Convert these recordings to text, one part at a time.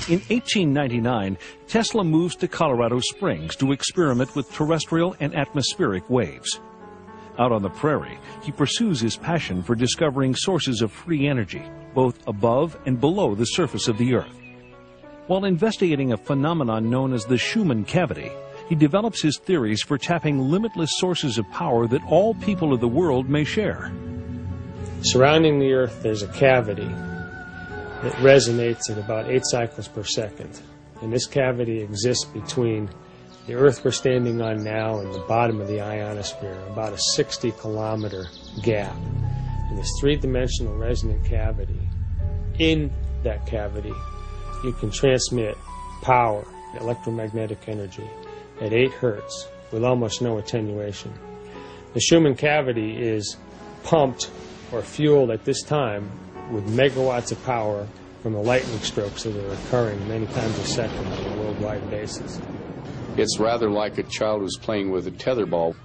In 1899, Tesla moves to Colorado Springs to experiment with terrestrial and atmospheric waves. Out on the prairie, he pursues his passion for discovering sources of free energy, both above and below the surface of the Earth. While investigating a phenomenon known as the Schumann cavity, he develops his theories for tapping limitless sources of power that all people of the world may share. Surrounding the Earth, there's a cavity that resonates at about 8 cycles per second. And this cavity exists between the Earth we're standing on now and the bottom of the ionosphere, about a 60-kilometer gap. In this three-dimensional resonant cavity, in that cavity, you can transmit power, electromagnetic energy, at 8 hertz with almost no attenuation. The Schumann cavity is pumped or fueled at this time with megawatts of power from the lightning strokes that are occurring many times a second on a worldwide basis. It's rather like a child who's playing with a tetherball.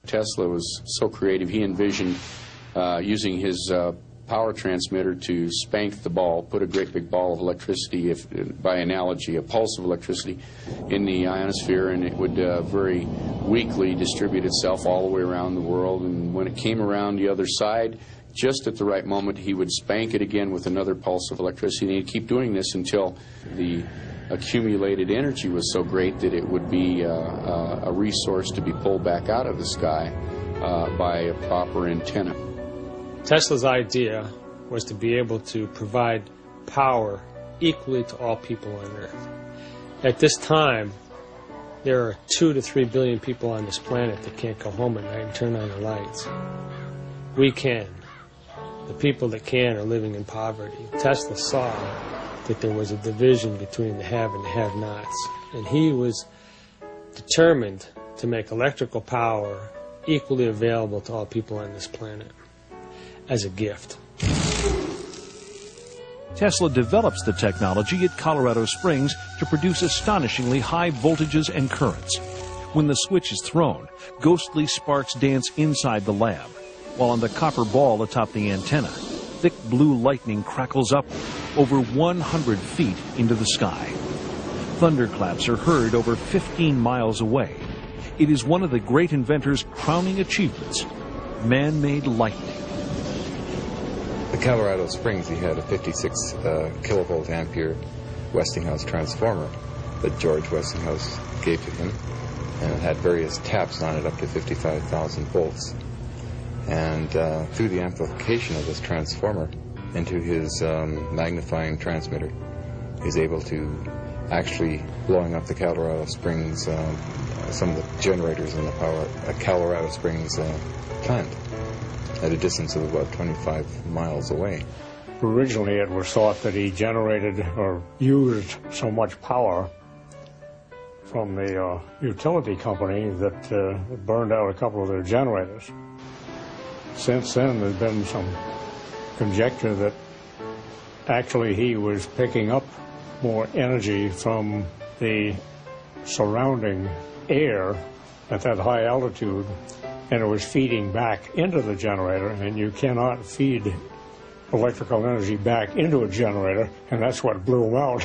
Tesla was so creative, he envisioned using his power transmitter to spank the ball, put a great big ball of electricity, by analogy, a pulse of electricity, in the ionosphere, and it would very weakly distribute itself all the way around the world. And when it came around the other side, just at the right moment, he would spank it again with another pulse of electricity, and he'd keep doing this until the accumulated energy was so great that it would be a resource to be pulled back out of the sky by a proper antenna. Tesla's idea was to be able to provide power equally to all people on Earth. At this time, there are 2 to 3 billion people on this planet that can't go home at night and turn on the lights. We can. The people that can are living in poverty. Tesla saw that there was a division between the have and the have-nots, and he was determined to make electrical power equally available to all people on this planet as a gift. Tesla develops the technology at Colorado Springs to produce astonishingly high voltages and currents. When the switch is thrown, ghostly sparks dance inside the lab, while on the copper ball atop the antenna, thick blue lightning crackles up over 100 feet into the sky. Thunderclaps are heard over 15 miles away. It is one of the great inventor's crowning achievements, man-made lightning. At Colorado Springs, he had a 56 kilovolt ampere Westinghouse transformer that George Westinghouse gave to him, and it had various taps on it up to 55,000 volts. And through the amplification of this transformer into his magnifying transmitter, he's able to actually blowing up the Colorado Springs, some of the generators in the Colorado Springs plant at a distance of about 25 miles away. Originally, it was thought that he generated or used so much power from the utility company that it burned out a couple of their generators. Since then, there's been some conjecture that actually he was picking up more energy from the surrounding air at that high altitude, and it was feeding back into the generator, and you cannot feed electrical energy back into a generator, and that's what blew him out.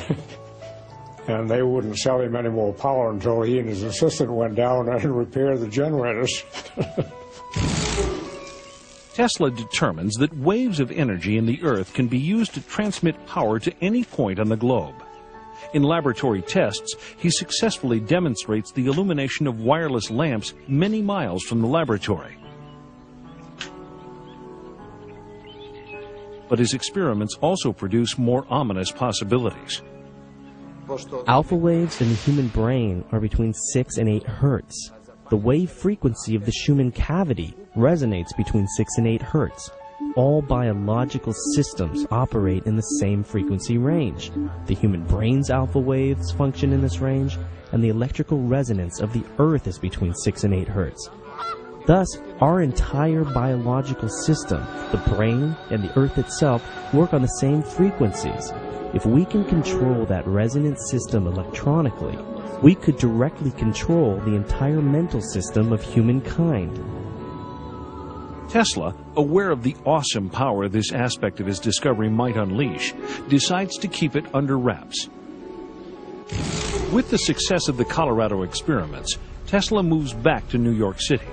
And they wouldn't sell him any more power until he and his assistant went down and repaired the generators. Tesla determines that waves of energy in the Earth can be used to transmit power to any point on the globe. In laboratory tests, he successfully demonstrates the illumination of wireless lamps many miles from the laboratory. But his experiments also produce more ominous possibilities. Alpha waves in the human brain are between 6 and 8 hertz. The wave frequency of the Schumann cavity resonates between 6 and 8 hertz. All biological systems operate in the same frequency range. The human brain's alpha waves function in this range, and the electrical resonance of the Earth is between 6 and 8 hertz. Thus, our entire biological system, the brain and the Earth itself, work on the same frequencies. If we can control that resonant system electronically, we could directly control the entire mental system of humankind. Tesla, aware of the awesome power this aspect of his discovery might unleash, decides to keep it under wraps. With the success of the Colorado experiments, Tesla moves back to New York City.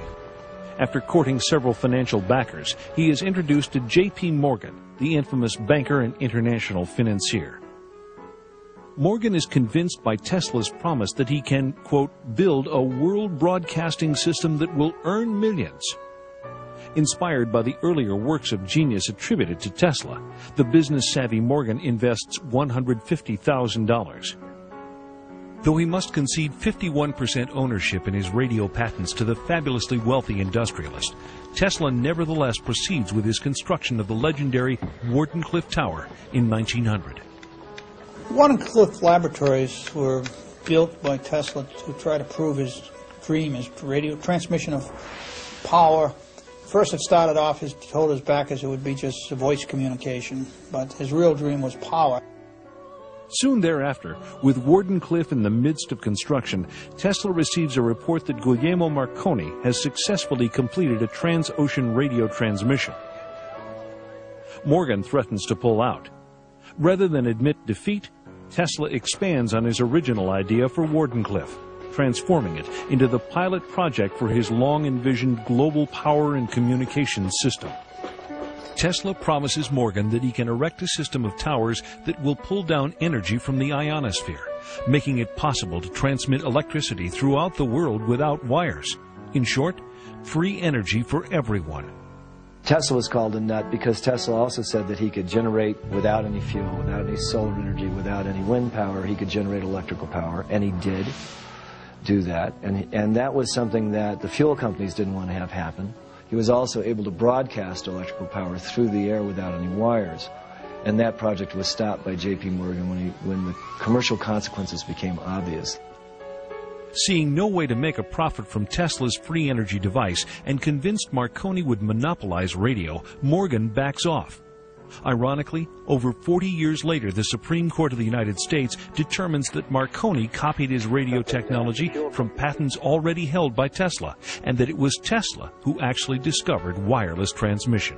After courting several financial backers, he is introduced to J.P. Morgan, the infamous banker and international financier. Morgan is convinced by Tesla's promise that he can, quote, build a world broadcasting system that will earn millions. Inspired by the earlier works of genius attributed to Tesla, the business-savvy Morgan invests $150,000. Though he must concede 51% ownership in his radio patents to the fabulously wealthy industrialist, Tesla nevertheless proceeds with his construction of the legendary Wardenclyffe Tower in 1900. Wardenclyffe laboratories were built by Tesla to try to prove his dream, his radio transmission of power. First, it started off, he told his backers it would be just voice communication, but his real dream was power. Soon thereafter, with Wardenclyffe in the midst of construction, Tesla receives a report that Guglielmo Marconi has successfully completed a trans-ocean radio transmission. Morgan threatens to pull out. Rather than admit defeat, Tesla expands on his original idea for Wardenclyffe, transforming it into the pilot project for his long-envisioned global power and communications system. Tesla promises Morgan that he can erect a system of towers that will pull down energy from the ionosphere, making it possible to transmit electricity throughout the world without wires. In short, free energy for everyone. Tesla was called a nut because Tesla also said that he could generate without any fuel, without any solar energy, without any wind power, he could generate electrical power, and he did do that, and that was something that the fuel companies didn't want to have happen. He was also able to broadcast electrical power through the air without any wires, and that project was stopped by J.P. Morgan when the commercial consequences became obvious. Seeing no way to make a profit from Tesla's free energy device and convinced Marconi would monopolize radio, Morgan backs off. Ironically, over 40 years later, the Supreme Court of the United States determines that Marconi copied his radio technology from patents already held by Tesla, and that it was Tesla who actually discovered wireless transmission.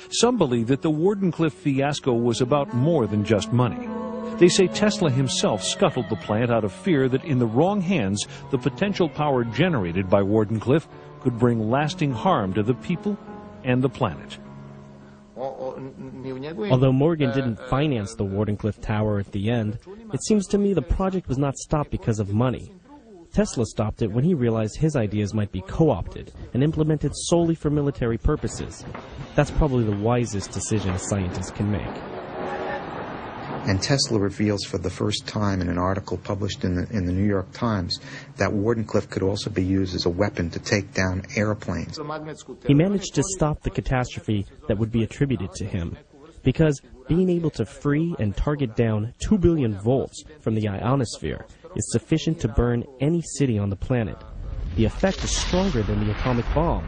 Some believe that the Wardenclyffe fiasco was about more than just money. They say Tesla himself scuttled the plant out of fear that in the wrong hands, the potential power generated by Wardenclyffe could bring lasting harm to the people and the planet. Although Morgan didn't finance the Wardenclyffe Tower at the end, it seems to me the project was not stopped because of money. Tesla stopped it when he realized his ideas might be co-opted and implemented solely for military purposes. That's probably the wisest decision a scientist can make. And Tesla reveals for the first time in an article published in the New York Times that Wardenclyffe could also be used as a weapon to take down airplanes. He managed to stop the catastrophe that would be attributed to him, because being able to free and target down 2 billion volts from the ionosphere is sufficient to burn any city on the planet. The effect is stronger than the atomic bomb.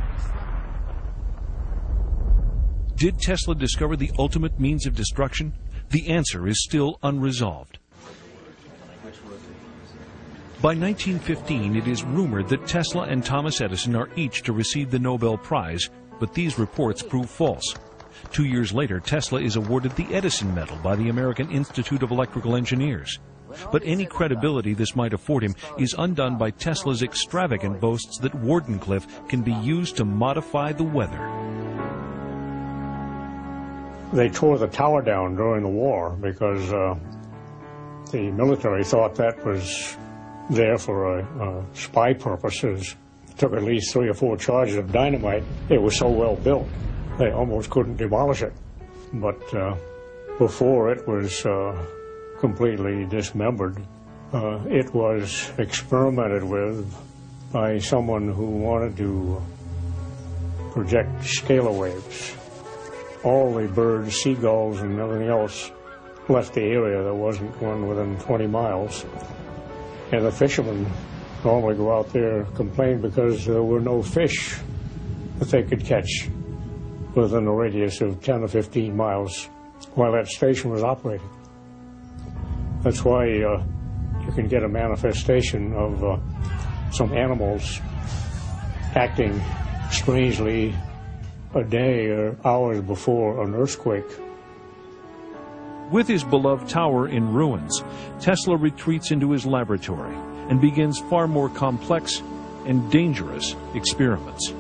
Did Tesla discover the ultimate means of destruction? The answer is still unresolved. By 1915, it is rumored that Tesla and Thomas Edison are each to receive the Nobel Prize, but these reports prove false. 2 years later, Tesla is awarded the Edison Medal by the American Institute of Electrical Engineers. But any credibility this might afford him is undone by Tesla's extravagant boasts that Wardenclyffe can be used to modify the weather. They tore the tower down during the war because the military thought that was there for spy purposes. It took at least 3 or 4 charges of dynamite. It was so well built, they almost couldn't demolish it. But before it was completely dismembered, it was experimented with by someone who wanted to project scalar waves. All the birds, seagulls, and everything else left the area. There wasn't one within 20 miles. And the fishermen normally go out there and complain because there were no fish that they could catch within a radius of 10 or 15 miles while that station was operating. That's why you can get a manifestation of some animals acting strangely, a day or hours before an earthquake. With his beloved tower in ruins, Tesla retreats into his laboratory and begins far more complex and dangerous experiments.